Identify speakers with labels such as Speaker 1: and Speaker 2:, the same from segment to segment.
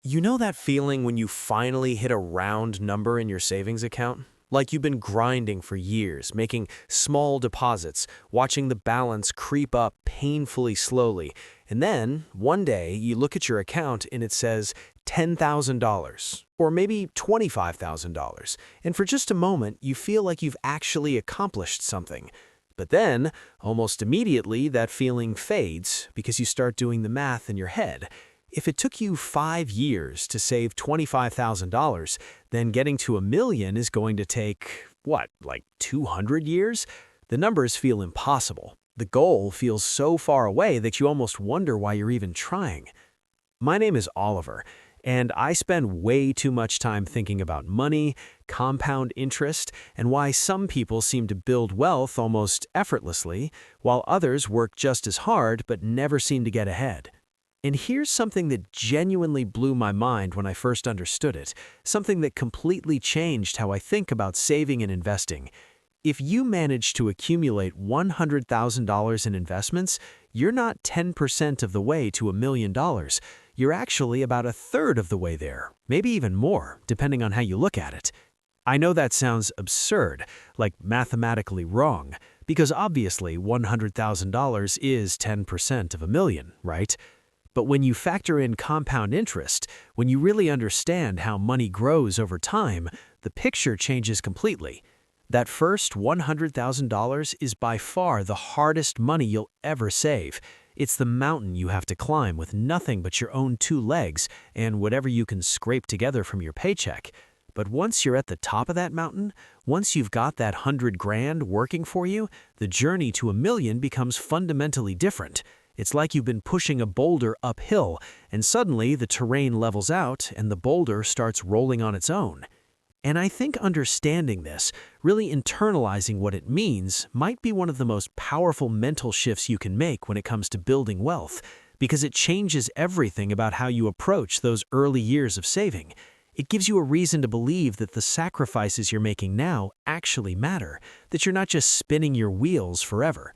Speaker 1: You know that feeling when you finally hit a round number in your savings account? Like you've been grinding for years, making small deposits, watching the balance creep up painfully slowly, and then, one day, you look at your account and it says $10,000, or maybe $25,000, and for just a moment, you feel like you've actually accomplished something. But then, almost immediately, that feeling fades because you start doing the math in your head. If it took you 5 years to save $25,000, then getting to $1 million is going to take, what, like 200 years? The numbers feel impossible. The goal feels so far away that you almost wonder why you're even trying. My name is Oliver, and I spend way too much time thinking about money, compound interest, and why some people seem to build wealth almost effortlessly, while others work just as hard but never seem to get ahead. And here's something that genuinely blew my mind when I first understood it, something that completely changed how I think about saving and investing. If you manage to accumulate $100,000 in investments, you're not 10% of the way to $1 million. You're actually about a third of the way there, maybe even more, depending on how you look at it. I know that sounds absurd, like mathematically wrong, because obviously $100,000 is 10% of $1 million, right? But when you factor in compound interest, when you really understand how money grows over time, the picture changes completely. That first $100,000 is by far the hardest money you'll ever save. It's the mountain you have to climb with nothing but your own 2 legs and whatever you can scrape together from your paycheck. But once you're at the top of that mountain, once you've got that 100 grand working for you, the journey to $1 million becomes fundamentally different. It's like you've been pushing a boulder uphill, and suddenly the terrain levels out and the boulder starts rolling on its own. And I think understanding this, really internalizing what it means, might be one of the most powerful mental shifts you can make when it comes to building wealth, because it changes everything about how you approach those early years of saving. It gives you a reason to believe that the sacrifices you're making now actually matter, that you're not just spinning your wheels forever.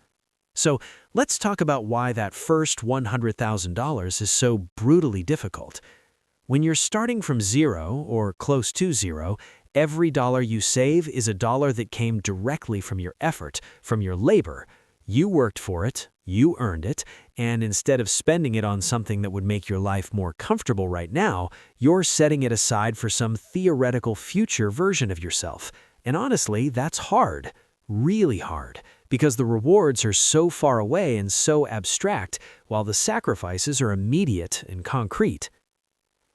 Speaker 1: So let's talk about why that first $100,000 is so brutally difficult. When you're starting from zero, or close to zero, every dollar you save is a dollar that came directly from your effort, from your labor. You worked for it, you earned it, and instead of spending it on something that would make your life more comfortable right now, you're setting it aside for some theoretical future version of yourself. And honestly, that's hard, really hard, because the rewards are so far away and so abstract, while the sacrifices are immediate and concrete.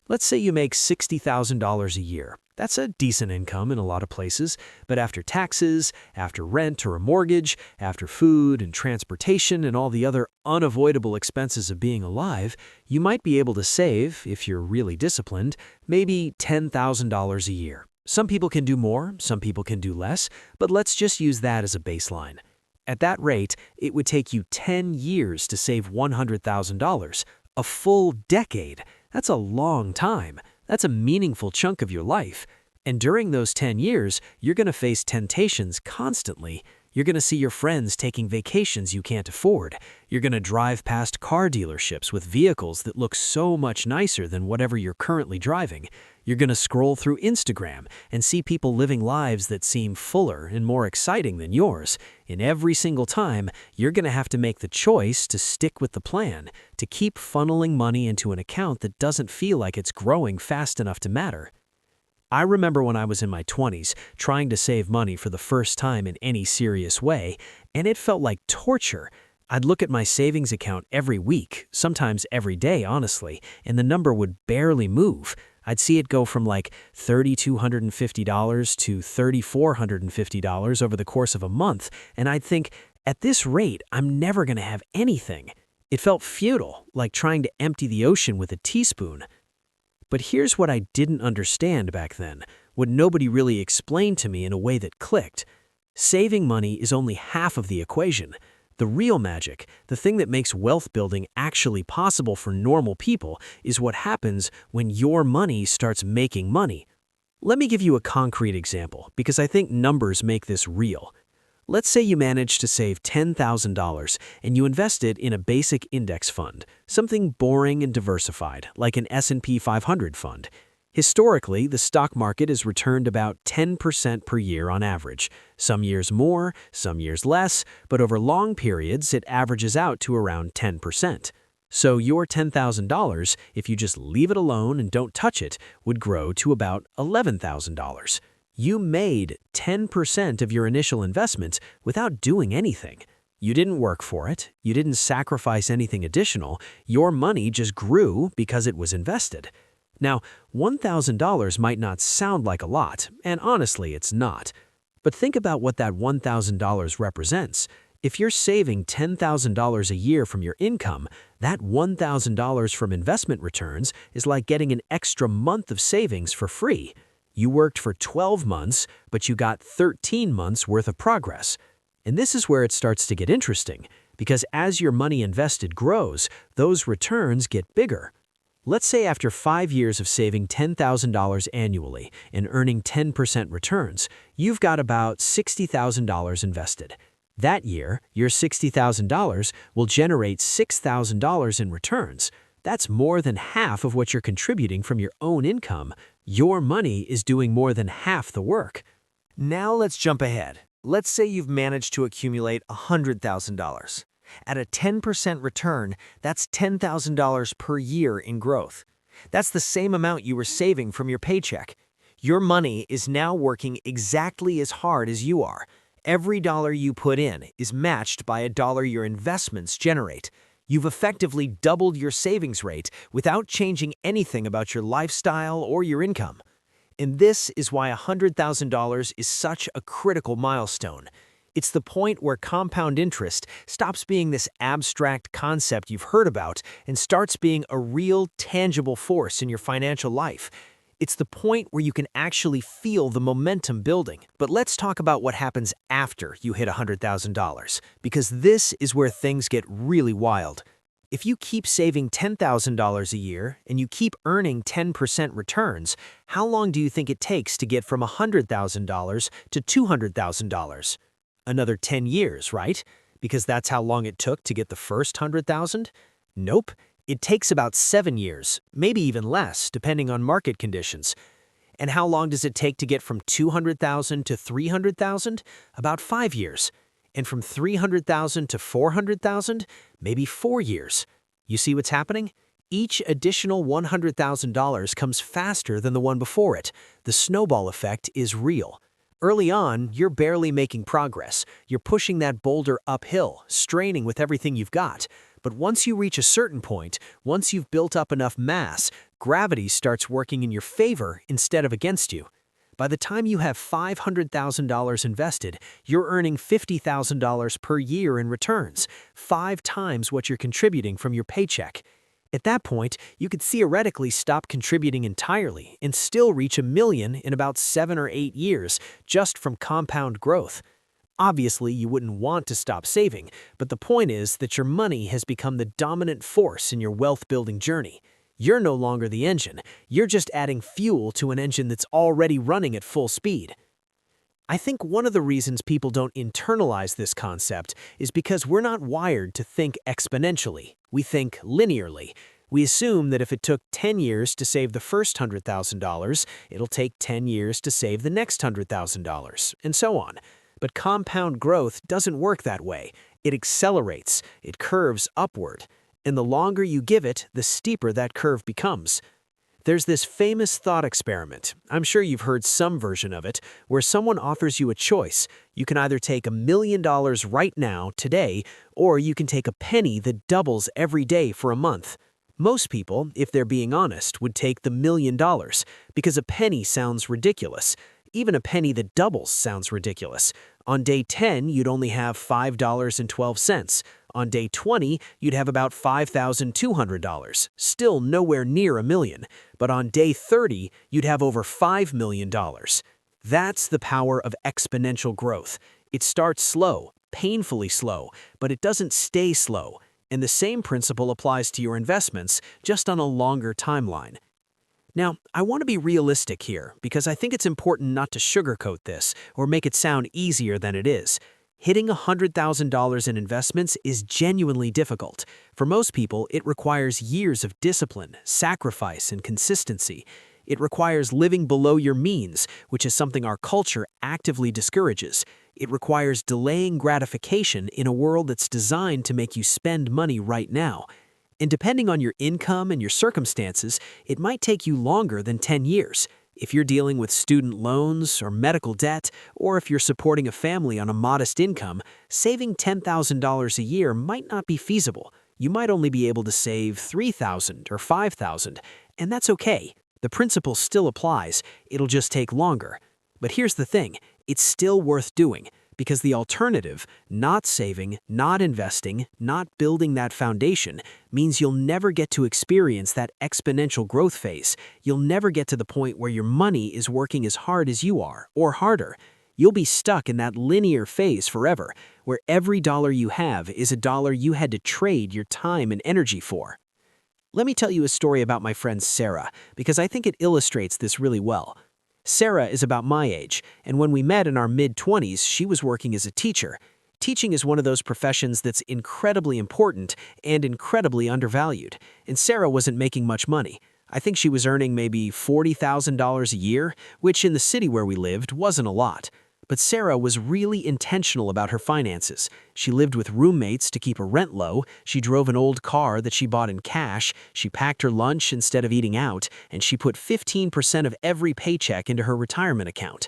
Speaker 1: Let's say you make $60,000 a year. That's a decent income in a lot of places, but after taxes, after rent or a mortgage, after food and transportation and all the other unavoidable expenses of being alive, you might be able to save, if you're really disciplined, maybe $10,000 a year. Some people can do more, some people can do less, but let's just use that as a baseline. At that rate, it would take you 10 years to save $100,000, a full decade. That's a long time. That's a meaningful chunk of your life. And during those 10 years, you're going to face temptations constantly. You're going to see your friends taking vacations you can't afford. You're going to drive past car dealerships with vehicles that look so much nicer than whatever you're currently driving. You're going to scroll through Instagram and see people living lives that seem fuller and more exciting than yours. And every single time, you're going to have to make the choice to stick with the plan, to keep funneling money into an account that doesn't feel like it's growing fast enough to matter. I remember when I was in my 20s, trying to save money for the first time in any serious way, and it felt like torture. I'd look at my savings account every week, sometimes every day, honestly, and the number would barely move. I'd see it go from like $3,250 to $3,450 over the course of a month, and I'd think, at this rate, I'm never going to have anything. It felt futile, like trying to empty the ocean with a teaspoon. But here's what I didn't understand back then, what nobody really explained to me in a way that clicked. Saving money is only half of the equation. The real magic, the thing that makes wealth building actually possible for normal people, is what happens when your money starts making money. Let me give you a concrete example, because I think numbers make this real. Let's say you manage to save $10,000 and you invest it in a basic index fund, something boring and diversified, like an S&P 500 fund. Historically, the stock market has returned about 10% per year on average. Some years more, some years less, but over long periods it averages out to around 10%. So your $10,000, if you just leave it alone and don't touch it, would grow to about $11,000. You made 10% of your initial investment without doing anything. You didn't work for it, you didn't sacrifice anything additional, your money just grew because it was invested. Now, $1,000 might not sound like a lot, and honestly, it's not. But think about what that $1,000 represents. If you're saving $10,000 a year from your income, that $1,000 from investment returns is like getting an extra month of savings for free. You worked for 12 months, but you got 13 months worth of progress. And this is where it starts to get interesting, because as your money invested grows, those returns get bigger. Let's say after 5 years of saving $10,000 annually and earning 10% returns, you've got about $60,000 invested. That year, your $60,000 will generate $6,000 in returns. That's more than half of what you're contributing from your own income. Your money is doing more than half the work. Now let's jump ahead. Let's say you've managed to accumulate $100,000. At a 10% return, that's $10,000 per year in growth. That's the same amount you were saving from your paycheck. Your money is now working exactly as hard as you are. Every dollar you put in is matched by a dollar your investments generate. You've effectively doubled your savings rate without changing anything about your lifestyle or your income. And this is why $100,000 is such a critical milestone. It's the point where compound interest stops being this abstract concept you've heard about and starts being a real, tangible force in your financial life. It's the point where you can actually feel the momentum building. But let's talk about what happens after you hit $100,000, because this is where things get really wild. If you keep saving $10,000 a year and you keep earning 10% returns, how long do you think it takes to get from $100,000 to $200,000? Another 10 years, right? Because that's how long it took to get the first 100,000? Nope. It takes about 7 years, maybe even less, depending on market conditions. And how long does it take to get from 200,000 to 300,000? About 5 years. And from 300,000 to 400,000? Maybe 4 years. You see what's happening? Each additional $100,000 comes faster than the one before it. The snowball effect is real. Early on, you're barely making progress. You're pushing that boulder uphill, straining with everything you've got. But once you reach a certain point, once you've built up enough mass, gravity starts working in your favor instead of against you. By the time you have $500,000 invested, you're earning $50,000 per year in returns, 5 times what you're contributing from your paycheck. At that point, you could theoretically stop contributing entirely and still reach $1 million in about 7 or 8 years just from compound growth. Obviously, you wouldn't want to stop saving, but the point is that your money has become the dominant force in your wealth-building journey. You're no longer the engine, you're just adding fuel to an engine that's already running at full speed. I think one of the reasons people don't internalize this concept is because we're not wired to think exponentially. We think linearly. We assume that if it took 10 years to save the first $100,000, it'll take 10 years to save the next $100,000, and so on. But compound growth doesn't work that way. It accelerates, it curves upward. And the longer you give it, the steeper that curve becomes. There's this famous thought experiment, I'm sure you've heard some version of it, where someone offers you a choice. You can either take $1 million right now, today, or you can take a penny that doubles every day for a month. Most people, if they're being honest, would take the $1 million, because a penny sounds ridiculous. Even a penny that doubles sounds ridiculous. On day 10, you'd only have $5.12. On day 20, you'd have about $5,200, still nowhere near $1 million. But on day 30, you'd have over $5 million. That's the power of exponential growth. It starts slow, painfully slow, but it doesn't stay slow. And the same principle applies to your investments, just on a longer timeline. Now, I want to be realistic here because I think it's important not to sugarcoat this or make it sound easier than it is. Hitting $100,000 in investments is genuinely difficult. For most people, it requires years of discipline, sacrifice, and consistency. It requires living below your means, which is something our culture actively discourages. It requires delaying gratification in a world that's designed to make you spend money right now. And depending on your income and your circumstances, it might take you longer than 10 years. If you're dealing with student loans or medical debt, or if you're supporting a family on a modest income, saving $10,000 a year might not be feasible. You might only be able to save $3,000 or $5,000, and that's okay. The principle still applies, it'll just take longer. But here's the thing, it's still worth doing, because the alternative, not saving, not investing, not building that foundation, means you'll never get to experience that exponential growth phase. You'll never get to the point where your money is working as hard as you are, or harder. You'll be stuck in that linear phase forever, where every dollar you have is a dollar you had to trade your time and energy for. Let me tell you a story about my friend Sarah, because I think it illustrates this really well. Sarah is about my age, and when we met in our mid-20s, she was working as a teacher. Teaching is one of those professions that's incredibly important and incredibly undervalued, and Sarah wasn't making much money. I think she was earning maybe $40,000 a year, which in the city where we lived wasn't a lot. But Sarah was really intentional about her finances. She lived with roommates to keep her rent low, she drove an old car that she bought in cash, she packed her lunch instead of eating out, and she put 15% of every paycheck into her retirement account.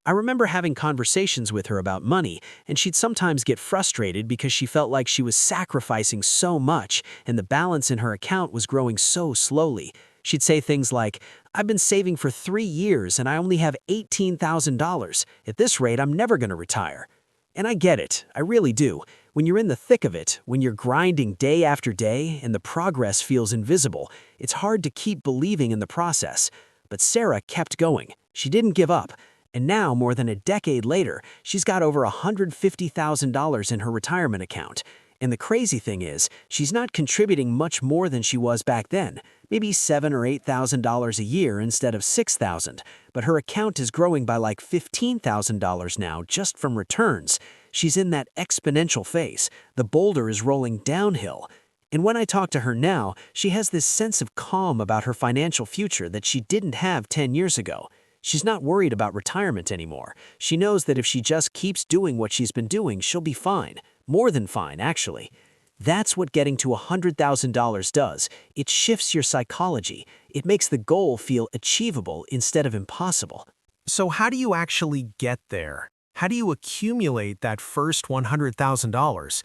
Speaker 1: I remember having conversations with her about money, and she'd sometimes get frustrated because she felt like she was sacrificing so much and the balance in her account was growing so slowly. She'd say things like, "I've been saving for 3 years and I only have $18,000. At this rate, I'm never going to retire." And I get it, I really do. When you're in the thick of it, when you're grinding day after day and the progress feels invisible, it's hard to keep believing in the process. But Sarah kept going. She didn't give up. And now, more than a decade later, she's got over $150,000 in her retirement account. And the crazy thing is, she's not contributing much more than she was back then, maybe $7,000 or $8,000 a year instead of $6,000, but her account is growing by like $15,000 now just from returns. She's in that exponential phase. The boulder is rolling downhill. And when I talk to her now, she has this sense of calm about her financial future that she didn't have 10 years ago. She's not worried about retirement anymore. She knows that if she just keeps doing what she's been doing, she'll be fine. More than fine, actually. That's what getting to $100,000 does. It shifts your psychology. It makes the goal feel achievable instead of impossible.
Speaker 2: So how do you actually get there? How do you accumulate that first $100,000?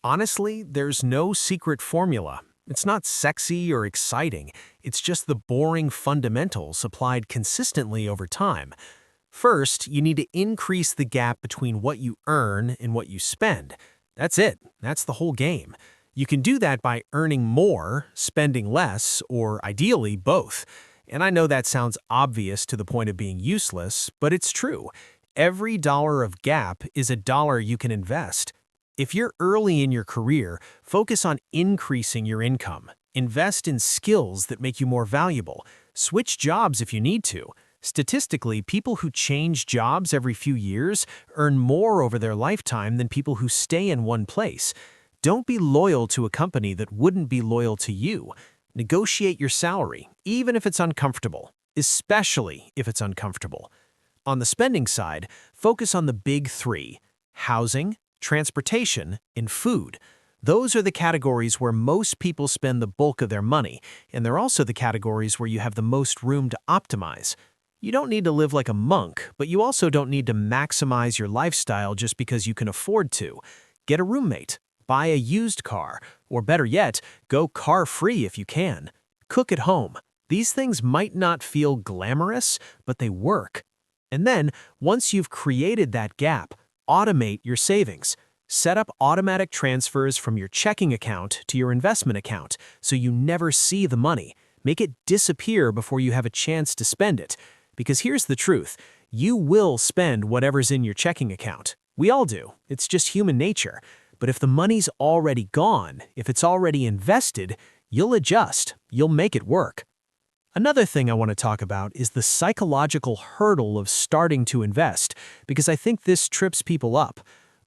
Speaker 2: Honestly, there's no secret formula. It's not sexy or exciting. It's just the boring fundamentals applied consistently over time. First, you need to increase the gap between what you earn and what you spend. That's it. That's the whole game. You can do that by earning more, spending less, or ideally both. And I know that sounds obvious to the point of being useless, but it's true. Every dollar of gap is a dollar you can invest. If you're early in your career, focus on increasing your income. Invest in skills that make you more valuable. Switch jobs if you need to. Statistically, people who change jobs every few years earn more over their lifetime than people who stay in one place. Don't be loyal to a company that wouldn't be loyal to you. Negotiate your salary, even if it's uncomfortable, especially if it's uncomfortable. On the spending side, focus on the big three: housing, transportation, and food. Those are the categories where most people spend the bulk of their money, and they're also the categories where you have the most room to optimize. You don't need to live like a monk, but you also don't need to maximize your lifestyle just because you can afford to. Get a roommate, buy a used car, or better yet, go car-free if you can. Cook at home. These things might not feel glamorous, but they work. And then, once you've created that gap, automate your savings. Set up automatic transfers from your checking account to your investment account so you never see the money. Make it disappear before you have a chance to spend it. Because here's the truth, you will spend whatever's in your checking account. We all do. It's just human nature. But if the money's already gone, if it's already invested, you'll adjust. You'll make it work. Another thing I want to talk about is the psychological hurdle of starting to invest, because I think this trips people up.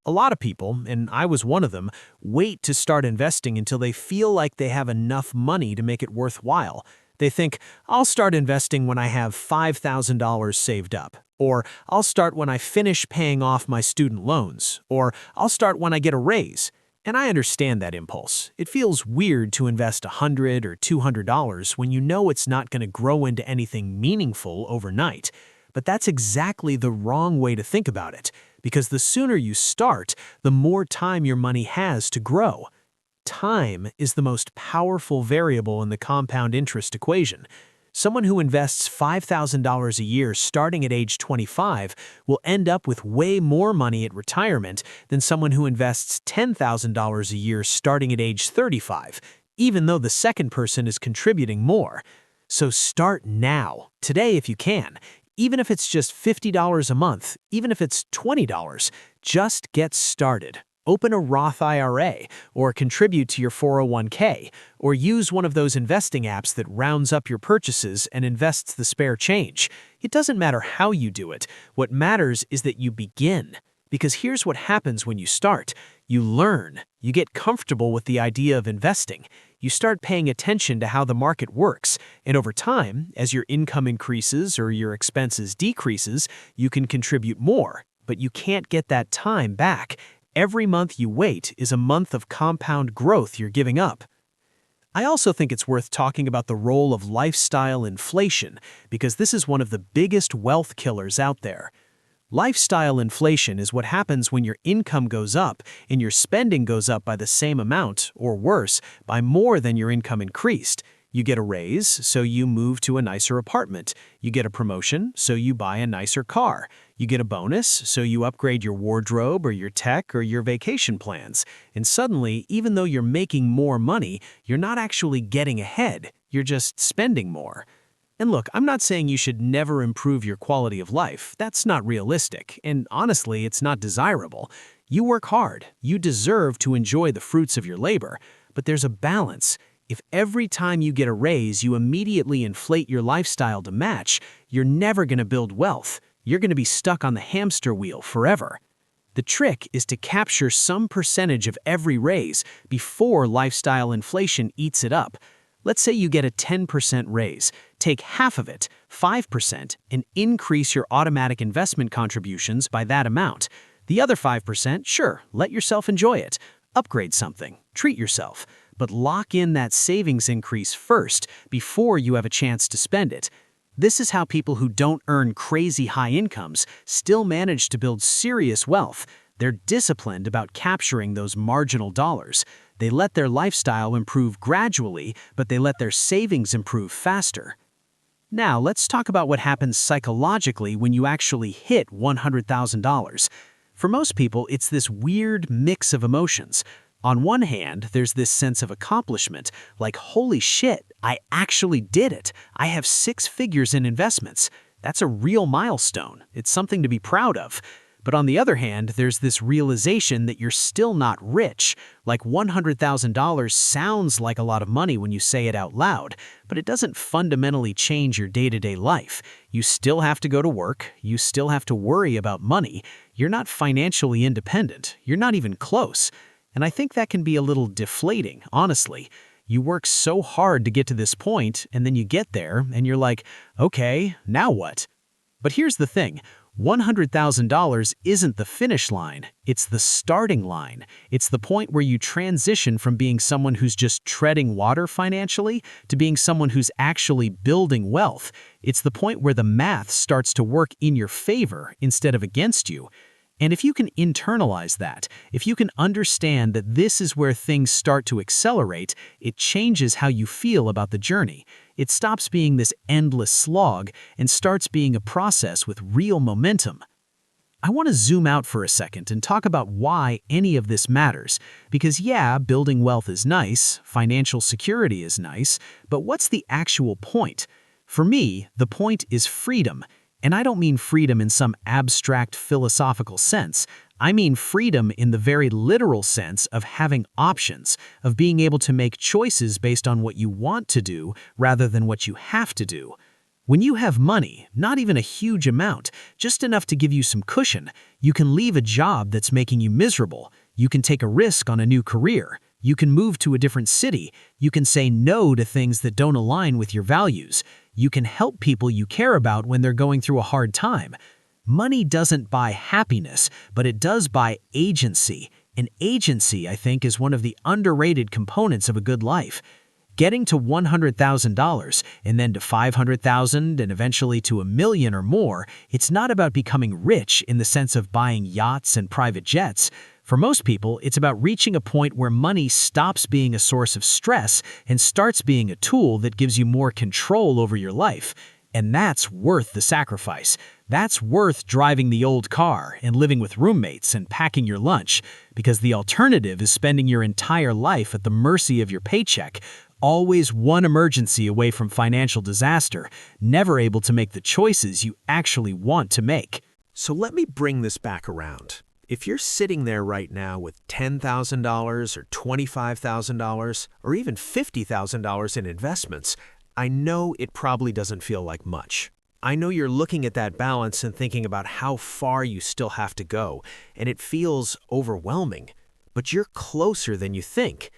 Speaker 2: A lot of people, and I was one of them, wait to start investing until they feel like they have enough money to make it worthwhile. They think, I'll start investing when I have $5,000 saved up, or I'll start when I finish paying off my student loans, or I'll start when I get a raise. And I understand that impulse. It feels weird to invest $100 or $200 when you know it's not going to grow into anything meaningful overnight. But that's exactly the wrong way to think about it, because the sooner you start, the more time your money has to grow. Time is the most powerful variable in the compound interest equation. Someone who invests $5,000 a year starting at age 25 will end up with way more money at retirement than someone who invests $10,000 a year starting at age 35, even though the second person is contributing more. So start now, today if you can. Even if it's just $50 a month, even if it's $20, just get started. Open a Roth IRA, or contribute to your 401k, or use one of those investing apps that rounds up your purchases and invests the spare change. It doesn't matter how you do it. What matters is that you begin. Because here's what happens when you start. You learn. You get comfortable with the idea of investing. You start paying attention to how the market works. And over time, as your income increases or your expenses decreases, you can contribute more. But you can't get that time back. Every month you wait is a month of compound growth you're giving up. I also think it's worth talking about the role of lifestyle inflation, because this is one of the biggest wealth killers out there. Lifestyle inflation is what happens when your income goes up and your spending goes up by the same amount, or worse, by more than your income increased. You get a raise, so you move to a nicer apartment. You get a promotion, so you buy a nicer car. You get a bonus, so you upgrade your wardrobe or your tech or your vacation plans. And suddenly, even though you're making more money, you're not actually getting ahead. You're just spending more. And look, I'm not saying you should never improve your quality of life. That's not realistic, and honestly, it's not desirable. You work hard. You deserve to enjoy the fruits of your labor. But there's a balance. If every time you get a raise, you immediately inflate your lifestyle to match, you're never going to build wealth. You're going to be stuck on the hamster wheel forever. The trick is to capture some percentage of every raise before lifestyle inflation eats it up. Let's say you get a 10% raise. Take half of it, 5%, and increase your automatic investment contributions by that amount. The other 5%, sure, let yourself enjoy it. Upgrade something, treat yourself, but lock in that savings increase first before you have a chance to spend it. This is how people who don't earn crazy high incomes still manage to build serious wealth. They're disciplined about capturing those marginal dollars. They let their lifestyle improve gradually, but they let their savings improve faster. Now, let's talk about what happens psychologically when you actually hit $100,000. For most people, it's this weird mix of emotions. On one hand, there's this sense of accomplishment, like, holy shit, I actually did it. I have 6 figures in investments. That's a real milestone. It's something to be proud of. But on the other hand, there's this realization that you're still not rich. Like, $100,000 sounds like a lot of money when you say it out loud, but it doesn't fundamentally change your day-to-day life. You still have to go to work. You still have to worry about money. You're not financially independent. You're not even close. And I think that can be a little deflating, honestly. You work so hard to get to this point, and then you get there, and you're like, okay, now what? But here's the thing. $100,000 isn't the finish line. It's the starting line. It's the point where you transition from being someone who's just treading water financially to being someone who's actually building wealth. It's the point where the math starts to work in your favor instead of against you. And if you can internalize that, if you can understand that this is where things start to accelerate, it changes how you feel about the journey. It stops being this endless slog and starts being a process with real momentum. I want to zoom out for a second and talk about why any of this matters. Because yeah, building wealth is nice, financial security is nice, but what's the actual point? For me, the point is freedom. And I don't mean freedom in some abstract philosophical sense. I mean freedom in the very literal sense of having options, of being able to make choices based on what you want to do rather than what you have to do. When you have money, not even a huge amount, just enough to give you some cushion, you can leave a job that's making you miserable. You can take a risk on a new career. You can move to a different city. You can say no to things that don't align with your values. You can help people you care about when they're going through a hard time. Money doesn't buy happiness, but it does buy agency. And agency, I think, is one of the underrated components of a good life. Getting to $100,000 and then to $500,000 and eventually to $1 million or more, it's not about becoming rich in the sense of buying yachts and private jets. For most people, it's about reaching a point where money stops being a source of stress and starts being a tool that gives you more control over your life. And that's worth the sacrifice. That's worth driving the old car and living with roommates and packing your lunch, because the alternative is spending your entire life at the mercy of your paycheck, always one emergency away from financial disaster, never able to make the choices you actually want to make.
Speaker 1: So let me bring this back around. If you're sitting there right now with $10,000 or $25,000 or even $50,000 in investments, I know it probably doesn't feel like much. I know you're looking at that balance and thinking about how far you still have to go, and it feels overwhelming. But you're closer than you think.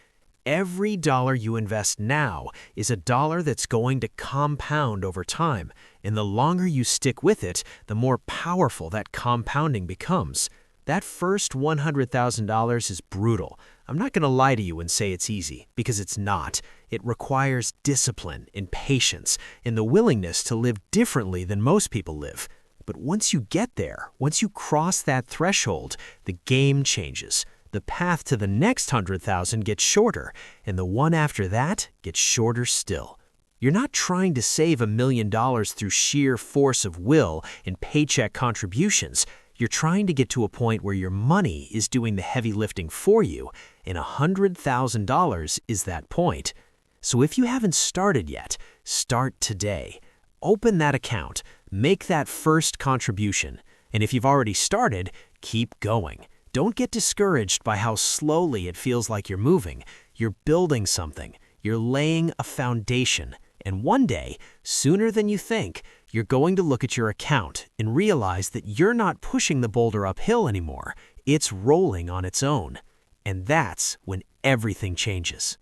Speaker 1: Every dollar you invest now is a dollar that's going to compound over time, and the longer you stick with it, the more powerful that compounding becomes. That first $100,000 is brutal. I'm not going to lie to you and say it's easy, because it's not. It requires discipline and patience and the willingness to live differently than most people live. But once you get there, once you cross that threshold, the game changes. The path to the next 100,000 gets shorter, and the one after that gets shorter still. You're not trying to save $1 million through sheer force of will and paycheck contributions. You're trying to get to a point where your money is doing the heavy lifting for you, and $100,000 is that point. So if you haven't started yet, start today. Open that account, make that first contribution, and if you've already started, keep going. Don't get discouraged by how slowly it feels like you're moving. You're building something. You're laying a foundation. And one day, sooner than you think, you're going to look at your account and realize that you're not pushing the boulder uphill anymore. It's rolling on its own. And that's when everything changes.